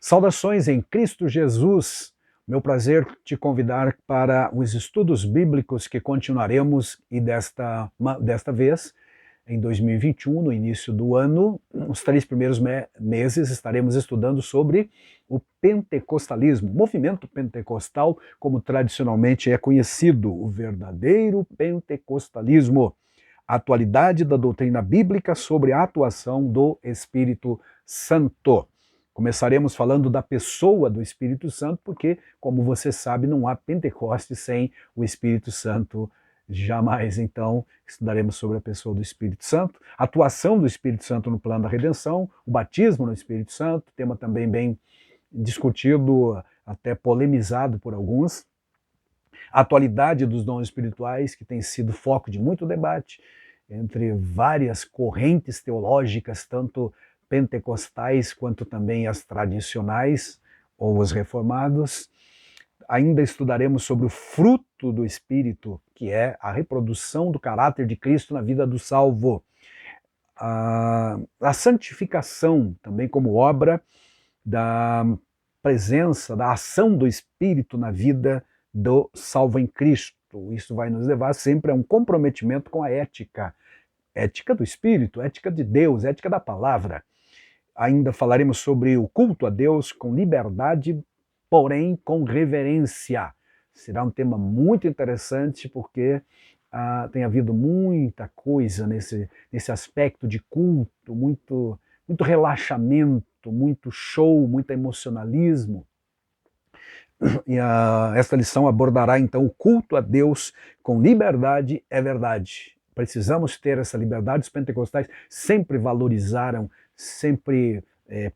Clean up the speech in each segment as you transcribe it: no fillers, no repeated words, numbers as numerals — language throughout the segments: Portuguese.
Saudações em Cristo Jesus. Meu prazer te convidar para os estudos bíblicos que continuaremos e desta vez, em 2021, no início do ano, os 3 primeiros meses estaremos estudando sobre o pentecostalismo, o movimento pentecostal, como tradicionalmente é conhecido, o verdadeiro pentecostalismo, a atualidade da doutrina bíblica sobre a atuação do Espírito Santo. Começaremos falando da pessoa do Espírito Santo, porque, como você sabe, não há Pentecoste sem o Espírito Santo jamais. Então, estudaremos sobre a pessoa do Espírito Santo, a atuação do Espírito Santo no plano da redenção, o batismo no Espírito Santo, tema também bem discutido, até polemizado por alguns, a atualidade dos dons espirituais, que tem sido foco de muito debate entre várias correntes teológicas, tanto pentecostais quanto também as tradicionais ou os reformados. Ainda estudaremos sobre o fruto do Espírito, que é a reprodução do caráter de Cristo na vida do salvo. A santificação, também como obra da presença, da ação do Espírito na vida do salvo em Cristo. Isso vai nos levar sempre a um comprometimento com a ética. Ética do Espírito, ética de Deus, ética da palavra. Ainda falaremos sobre o culto a Deus com liberdade, porém com reverência. Será um tema muito interessante porque tem havido muita coisa nesse aspecto de culto, muito relaxamento, muito show, muito emocionalismo. E esta lição abordará então o culto a Deus com liberdade é verdade. Precisamos ter essa liberdade. Os pentecostais sempre valorizaram, sempre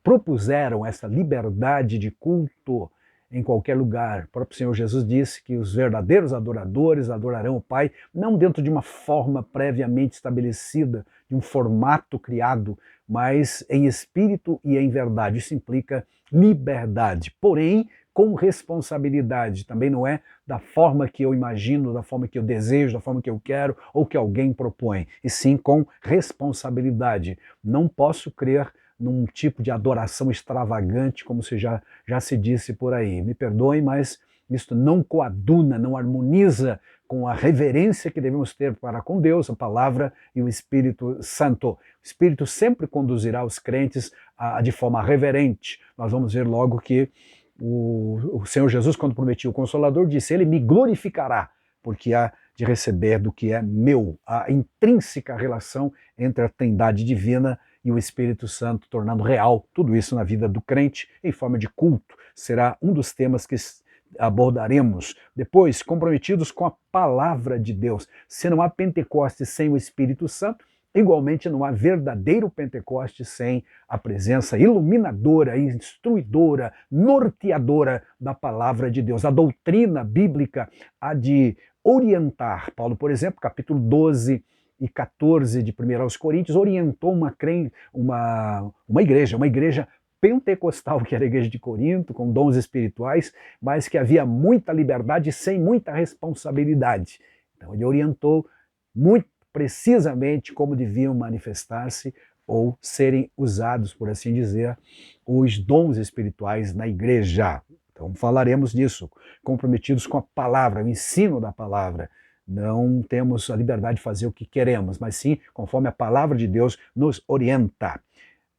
propuseram essa liberdade de culto em qualquer lugar. O próprio Senhor Jesus disse que os verdadeiros adoradores adorarão o Pai, não dentro de uma forma previamente estabelecida, de um formato criado, mas em espírito e em verdade. Isso implica liberdade, porém com responsabilidade. Também não é da forma que eu imagino, da forma que eu desejo, da forma que eu quero ou que alguém propõe, e sim com responsabilidade. Não posso crer num tipo de adoração extravagante, como já se disse por aí. Me perdoem, mas isto não coaduna, não harmoniza com a reverência que devemos ter para com Deus, a palavra e o Espírito Santo. O Espírito sempre conduzirá os crentes de forma reverente. Nós vamos ver logo que o Senhor Jesus, quando prometia o Consolador, disse: Ele me glorificará, porque há de receber do que é meu. A intrínseca relação entre a Trindade divina e o Espírito Santo, tornando real tudo isso na vida do crente em forma de culto. Será um dos temas que abordaremos. Depois, comprometidos com a palavra de Deus. Se não há Pentecostes sem o Espírito Santo, igualmente não há verdadeiro Pentecoste sem a presença iluminadora, instruidora, norteadora da palavra de Deus. A doutrina bíblica há de orientar. Paulo, por exemplo, capítulo 12 e 14 de 1 aos Coríntios, orientou uma igreja pentecostal, que era a igreja de Corinto, com dons espirituais, mas que havia muita liberdade sem muita responsabilidade. Então ele orientou muito precisamente como deviam manifestar-se ou serem usados, por assim dizer, os dons espirituais na igreja. Então falaremos disso, comprometidos com a palavra, o ensino da palavra. Não temos a liberdade de fazer o que queremos, mas sim conforme a palavra de Deus nos orienta.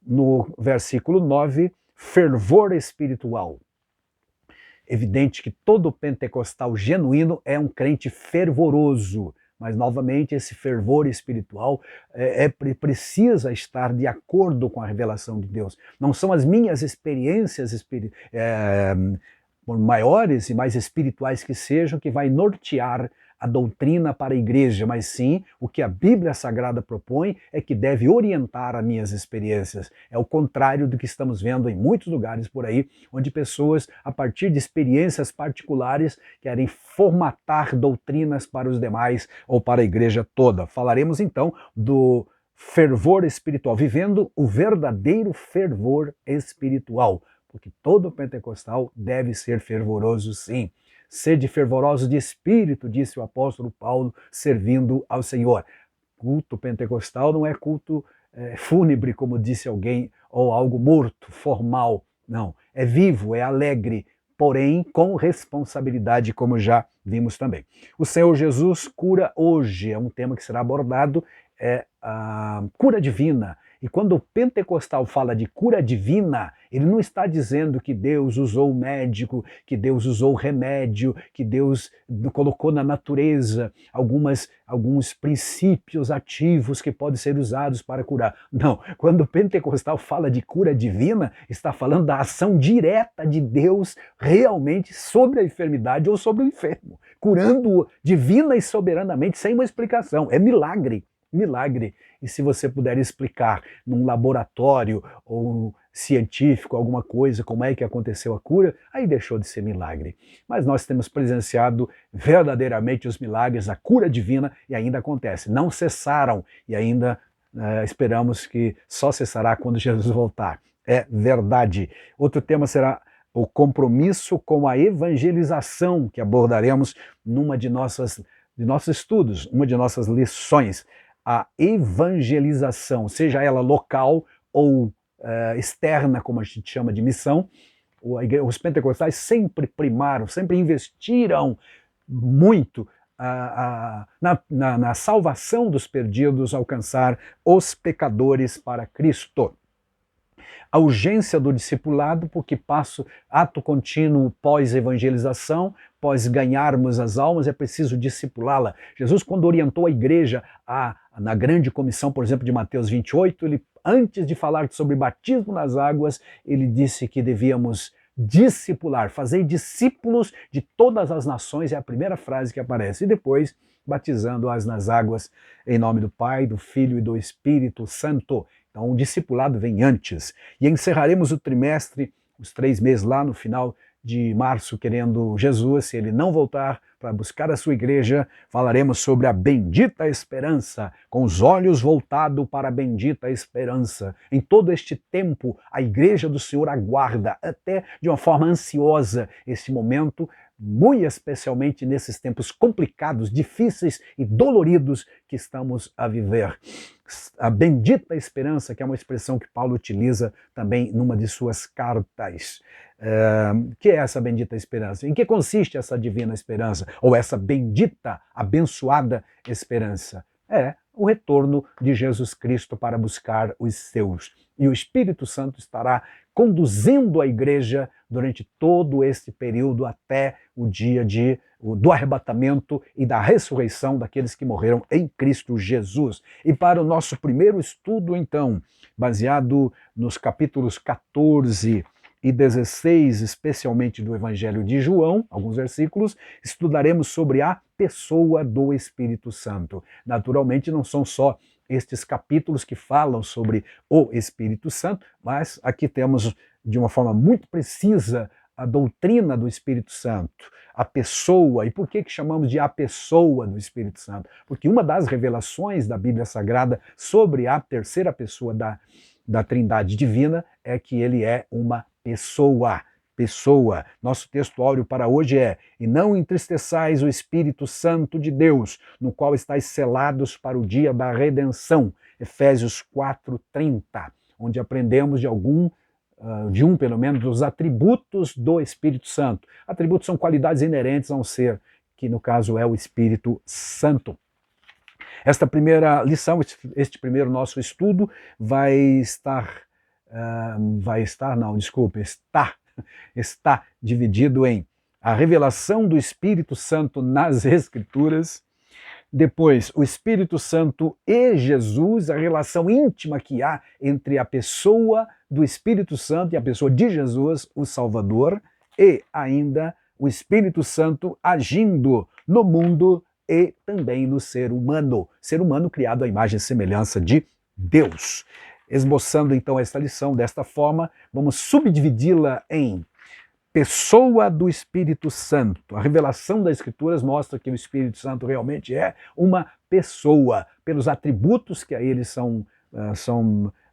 No versículo 9, fervor espiritual. Evidente que todo pentecostal genuíno é um crente fervoroso, mas novamente esse fervor espiritual precisa estar de acordo com a revelação de Deus. Não são as minhas experiências por maiores e mais espirituais que sejam, que vai nortear a doutrina para a igreja, mas sim o que a Bíblia Sagrada propõe é que deve orientar as minhas experiências. É o contrário do que estamos vendo em muitos lugares por aí, onde pessoas, a partir de experiências particulares, querem formatar doutrinas para os demais ou para a igreja toda. Falaremos então do fervor espiritual, vivendo o verdadeiro fervor espiritual, porque todo pentecostal deve ser fervoroso, sim. Sede fervorosos de espírito, disse o apóstolo Paulo, servindo ao Senhor. Culto pentecostal não é culto fúnebre, como disse alguém, ou algo morto, formal. Não, é vivo, é alegre, porém com responsabilidade, como já vimos também. O Senhor Jesus cura hoje, é um tema que será abordado, é a cura divina. E quando o pentecostal fala de cura divina, ele não está dizendo que Deus usou o médico, que Deus usou o remédio, que Deus colocou na natureza alguns princípios ativos que podem ser usados para curar. Não, quando o pentecostal fala de cura divina, está falando da ação direta de Deus realmente sobre a enfermidade ou sobre o enfermo, curando-o divina e soberanamente, sem uma explicação. É milagre. Milagre. E se você puder explicar num laboratório ou científico alguma coisa, como é que aconteceu a cura, aí deixou de ser milagre. Mas nós temos presenciado verdadeiramente os milagres, a cura divina, e ainda acontece. Não cessaram e ainda esperamos que só cessará quando Jesus voltar. É verdade. Outro tema será o compromisso com a evangelização, que abordaremos numa de nossos estudos, uma de nossas lições. A evangelização, seja ela local ou externa, como a gente chama de missão. Os pentecostais sempre primaram, sempre investiram muito na salvação dos perdidos, alcançar os pecadores para Cristo. A urgência do discipulado, porque ato contínuo pós-evangelização, pós ganharmos as almas, é preciso discipulá-la. Jesus, quando orientou a igreja na grande comissão, por exemplo, de Mateus 28, ele, antes de falar sobre batismo nas águas, ele disse que devíamos discipular, fazer discípulos de todas as nações, é a primeira frase que aparece, e depois batizando-as nas águas, em nome do Pai, do Filho e do Espírito Santo. Então, o discipulado vem antes. E encerraremos o trimestre, os 3 meses lá no final de março, querendo Jesus, se ele não voltar para buscar a sua igreja, falaremos sobre a bendita esperança, com os olhos voltados para a bendita esperança. Em todo este tempo, a igreja do Senhor aguarda, até de uma forma ansiosa, esse momento, muito especialmente nesses tempos complicados, difíceis e doloridos que estamos a viver. A bendita esperança, que é uma expressão que Paulo utiliza também numa de suas cartas. Que é essa bendita esperança? Em que consiste essa divina esperança? Ou essa bendita, abençoada esperança? É o retorno de Jesus Cristo para buscar os seus. E o Espírito Santo estará conduzindo a igreja durante todo esse período até o dia do arrebatamento e da ressurreição daqueles que morreram em Cristo Jesus. E para o nosso primeiro estudo, então, baseado nos capítulos 14 e 16, especialmente do Evangelho de João, alguns versículos, estudaremos sobre a pessoa do Espírito Santo. Naturalmente, não são só estes capítulos que falam sobre o Espírito Santo, mas aqui temos de uma forma muito precisa a doutrina do Espírito Santo, a pessoa. E por que chamamos de a pessoa do Espírito Santo? Porque uma das revelações da Bíblia Sagrada sobre a terceira pessoa da Trindade Divina é que ele é uma pessoa. Nosso texto áureo para hoje é: e não entristeçais o Espírito Santo de Deus, no qual estáis selados para o dia da redenção. Efésios 4:30, onde aprendemos de um pelo menos, dos atributos do Espírito Santo. Atributos são qualidades inerentes a um ser, que no caso é o Espírito Santo. Esta primeira lição, este primeiro nosso estudo está dividido em a revelação do Espírito Santo nas Escrituras, depois o Espírito Santo e Jesus, a relação íntima que há entre a pessoa do Espírito Santo e a pessoa de Jesus, o Salvador, e ainda o Espírito Santo agindo no mundo e também no ser humano criado à imagem e semelhança de Deus. Esboçando então esta lição desta forma, vamos subdividi-la em pessoa do Espírito Santo. A revelação das Escrituras mostra que o Espírito Santo realmente é uma pessoa, pelos atributos que a ele são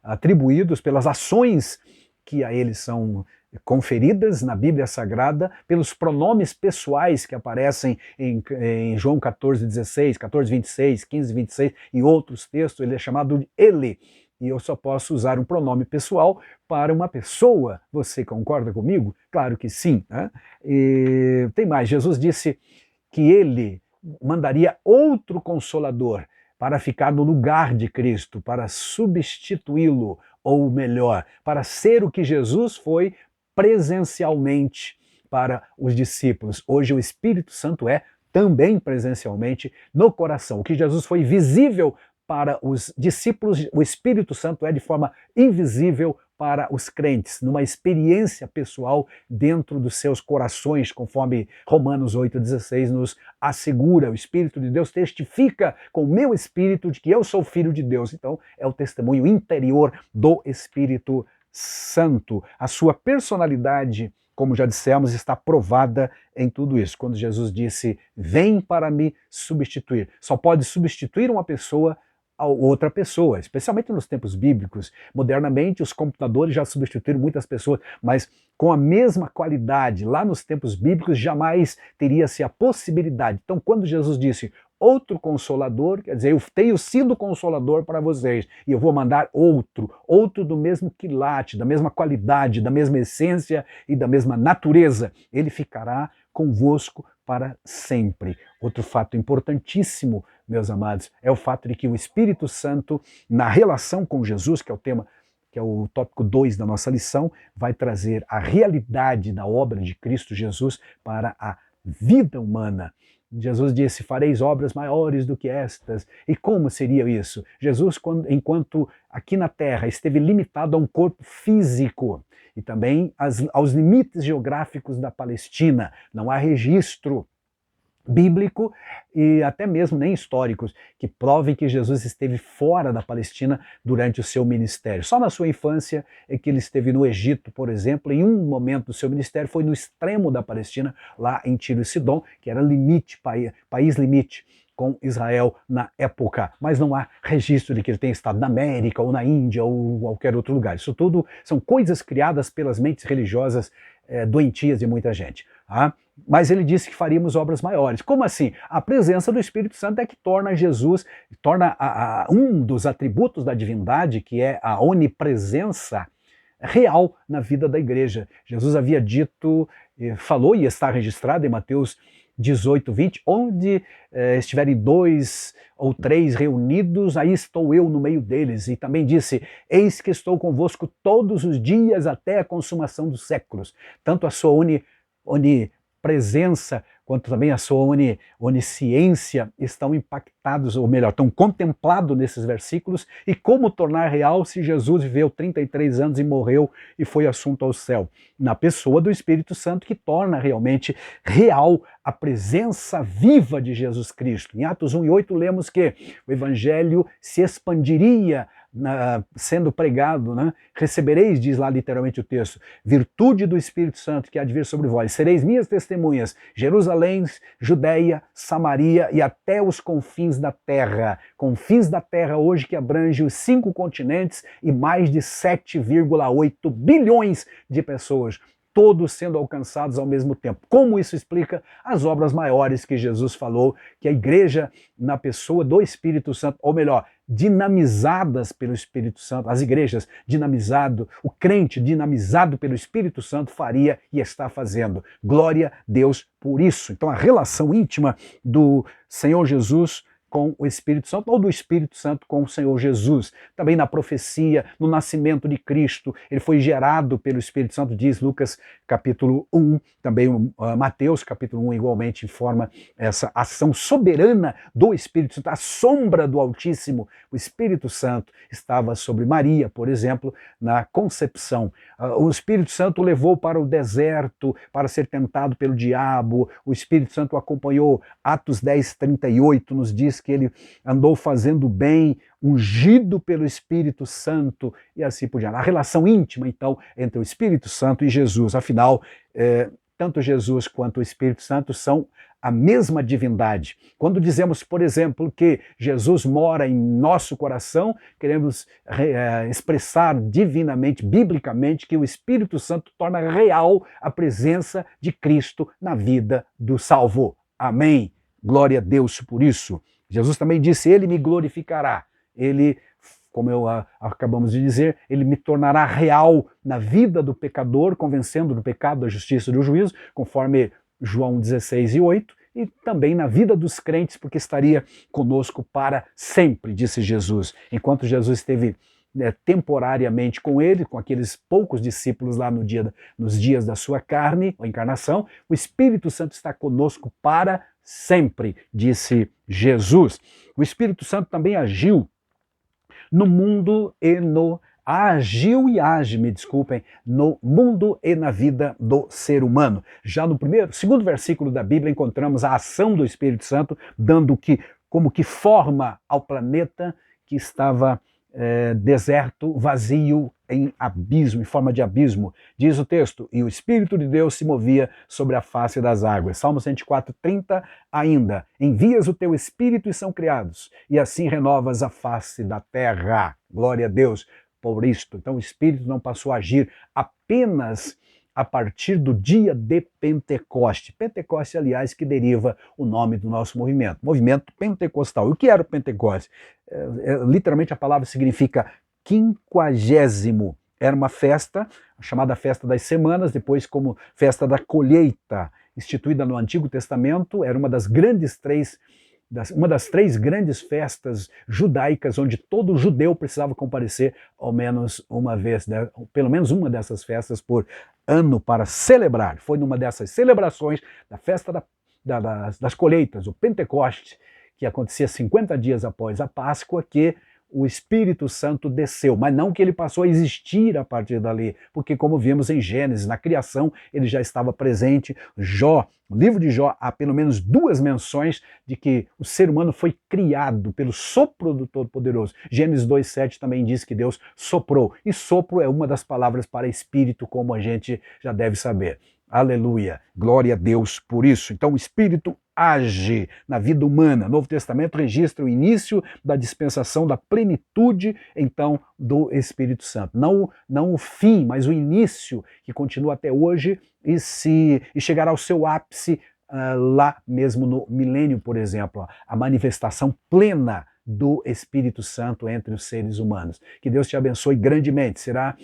atribuídos, pelas ações que a ele são conferidas na Bíblia Sagrada, pelos pronomes pessoais que aparecem em João 14:16, 14:26, 15:26 e outros textos. Ele é chamado de ele, e eu só posso usar um pronome pessoal para uma pessoa. Você concorda comigo? Claro que sim, né? E tem mais, Jesus disse que ele mandaria outro Consolador para ficar no lugar de Cristo, para substituí-lo, ou melhor, para ser o que Jesus foi presencialmente para os discípulos. Hoje o Espírito Santo é também presencialmente no coração. O que Jesus foi visível para os discípulos, o Espírito Santo é de forma invisível para os crentes, numa experiência pessoal dentro dos seus corações, conforme Romanos 8,16 nos assegura. O Espírito de Deus testifica com o meu espírito de que eu sou filho de Deus. Então, é o testemunho interior do Espírito Santo. A sua personalidade, como já dissemos, está provada em tudo isso. Quando Jesus disse, vem para me substituir. Só pode substituir uma pessoa a outra pessoa, especialmente nos tempos bíblicos. Modernamente, os computadores já substituíram muitas pessoas, mas com a mesma qualidade, lá nos tempos bíblicos, jamais teria-se a possibilidade. Então, quando Jesus disse, outro Consolador, quer dizer, eu tenho sido Consolador para vocês, e eu vou mandar outro do mesmo quilate, da mesma qualidade, da mesma essência e da mesma natureza. Ele ficará convosco para sempre. Outro fato importantíssimo, meus amados, é o fato de que o Espírito Santo, na relação com Jesus, que é o tema, que é o tópico 2 da nossa lição, vai trazer a realidade da obra de Cristo Jesus para a vida humana. Jesus disse, fareis obras maiores do que estas. E como seria isso? Jesus, enquanto aqui na Terra esteve limitado a um corpo físico e também aos limites geográficos da Palestina, não há registro bíblico e até mesmo nem históricos que provem que Jesus esteve fora da Palestina durante o seu ministério. Só na sua infância é que ele esteve no Egito, por exemplo, em um momento do seu ministério foi no extremo da Palestina, lá em Tiro e Sidom, que era limite, país limite com Israel na época, mas não há registro de que ele tenha estado na América ou na Índia ou qualquer outro lugar. Isso tudo são coisas criadas pelas mentes religiosas doentias de muita gente. Mas ele disse que faríamos obras maiores. Como assim? A presença do Espírito Santo é que torna Jesus, torna um dos atributos da divindade, que é a onipresença, real na vida da igreja. Jesus havia dito, falou e está registrado em Mateus 18:20, onde estiverem 2 ou 3 reunidos, aí estou eu no meio deles. E também disse, eis que estou convosco todos os dias até a consumação dos séculos. Tanto a sua onipresença quanto também a sua onisciência estão impactados, ou melhor, estão contemplados nesses versículos. E como tornar real se Jesus viveu 33 anos e morreu e foi assunto ao céu? Na pessoa do Espírito Santo, que torna realmente real a presença viva de Jesus Cristo. Em Atos 1:8 lemos que o Evangelho se expandiria sendo pregado, né? Recebereis, diz lá literalmente o texto, virtude do Espírito Santo que há de vir sobre vós. Sereis minhas testemunhas, Jerusalém, Judeia, Samaria e até os confins da terra. Confins da terra hoje que abrange os 5 continentes e mais de 7,8 bilhões de pessoas, todos sendo alcançados ao mesmo tempo. Como isso explica as obras maiores que Jesus falou, que a igreja na pessoa do Espírito Santo, ou melhor, dinamizadas pelo Espírito Santo, as igrejas dinamizado, o crente dinamizado pelo Espírito Santo faria e está fazendo. Glória a Deus por isso. Então a relação íntima do Senhor Jesus com o Espírito Santo, ou do Espírito Santo com o Senhor Jesus. Também na profecia, no nascimento de Cristo, ele foi gerado pelo Espírito Santo, diz Lucas capítulo 1, também Mateus capítulo 1 igualmente informa essa ação soberana do Espírito Santo, a sombra do Altíssimo. O Espírito Santo estava sobre Maria, por exemplo, na concepção. O Espírito Santo o levou para o deserto para ser tentado pelo diabo. O Espírito Santo o acompanhou. Atos 10:38 nos diz que ele andou fazendo bem, ungido pelo Espírito Santo e assim por diante. A relação íntima, então, entre o Espírito Santo e Jesus. Afinal, tanto Jesus quanto o Espírito Santo são a mesma divindade. Quando dizemos, por exemplo, que Jesus mora em nosso coração, queremos expressar divinamente, biblicamente, que o Espírito Santo torna real a presença de Cristo na vida do salvo. Amém. Glória a Deus por isso. Jesus também disse, ele me glorificará. Ele como acabamos de dizer, ele me tornará real na vida do pecador, convencendo do pecado, da justiça e do juízo, conforme João 16:8, e também na vida dos crentes, porque estaria conosco para sempre, disse Jesus. Enquanto Jesus esteve temporariamente com ele, com aqueles poucos discípulos lá nos dias da sua carne, a encarnação, o Espírito Santo está conosco para sempre, disse Jesus. O Espírito Santo também agiu no mundo e agiu e age, me desculpem, no mundo e na vida do ser humano. Já no segundo versículo da Bíblia encontramos a ação do Espírito Santo, dando como que forma ao planeta que estava deserto, vazio, em abismo, em forma de abismo. Diz o texto, e o Espírito de Deus se movia sobre a face das águas. Salmo 104:30 ainda, envias o teu Espírito e são criados, e assim renovas a face da terra. Glória a Deus por isto. Então o Espírito não passou a agir apenas a partir do dia de Pentecoste. Pentecoste, aliás, que deriva o nome do nosso movimento, movimento pentecostal. E o que era o Pentecoste? Literalmente a palavra significa quinquagésimo. Era uma festa, chamada Festa das Semanas, depois como Festa da Colheita, instituída no Antigo Testamento, era uma das três grandes festas judaicas, onde todo judeu precisava comparecer ao menos uma vez, pelo menos uma dessas festas por ano para celebrar. Foi numa dessas celebrações da festa das colheitas, o Pentecoste, que acontecia 50 dias após a Páscoa, que o Espírito Santo desceu, mas não que ele passou a existir a partir dali, porque como vimos em Gênesis, na criação, ele já estava presente. No livro de Jó, há pelo menos 2 menções de que o ser humano foi criado pelo sopro do Todo-Poderoso. Gênesis 2:7 também diz que Deus soprou, e sopro é uma das palavras para espírito, como a gente já deve saber. Aleluia, glória a Deus por isso. Então o Espírito age na vida humana. O Novo Testamento registra o início da dispensação da plenitude, então, do Espírito Santo. Não o fim, mas o início, que continua até hoje e chegará ao seu ápice lá mesmo no milênio, por exemplo. A manifestação plena do Espírito Santo entre os seres humanos. Que Deus te abençoe grandemente. Será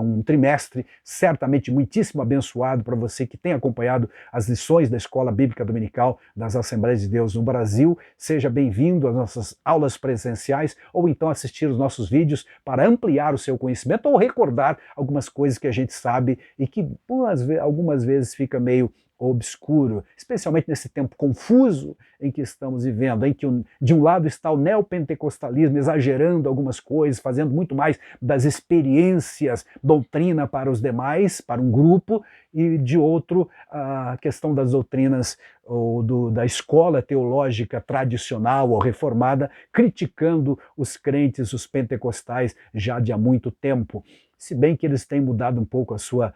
um trimestre certamente muitíssimo abençoado para você que tem acompanhado as lições da Escola Bíblica Dominical das Assembleias de Deus no Brasil. Seja bem-vindo às nossas aulas presenciais ou então assistir os nossos vídeos para ampliar o seu conhecimento ou recordar algumas coisas que a gente sabe e que algumas vezes fica meio obscuro, especialmente nesse tempo confuso em que estamos vivendo, em que de um lado está o neopentecostalismo exagerando algumas coisas, fazendo muito mais das experiências, doutrina para os demais, para um grupo, e de outro a questão das doutrinas ou da escola teológica tradicional ou reformada, criticando os crentes, os pentecostais, já de há muito tempo. Se bem que eles têm mudado um pouco a sua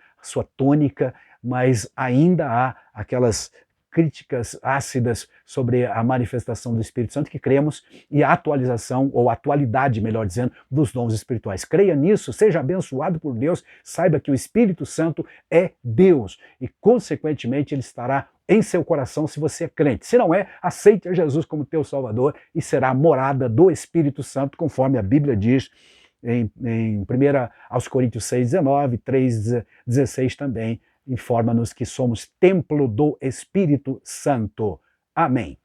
tônica, mas ainda há aquelas críticas ácidas sobre a manifestação do Espírito Santo que cremos, e a atualização, ou atualidade, melhor dizendo, dos dons espirituais. Creia nisso, seja abençoado por Deus, saiba que o Espírito Santo é Deus e, consequentemente, ele estará em seu coração se você é crente. Se não é, aceite a Jesus como teu Salvador e será a morada do Espírito Santo, conforme a Bíblia diz em 1 aos Coríntios 6:19, 3:16 também, informa-nos que somos templo do Espírito Santo. Amém.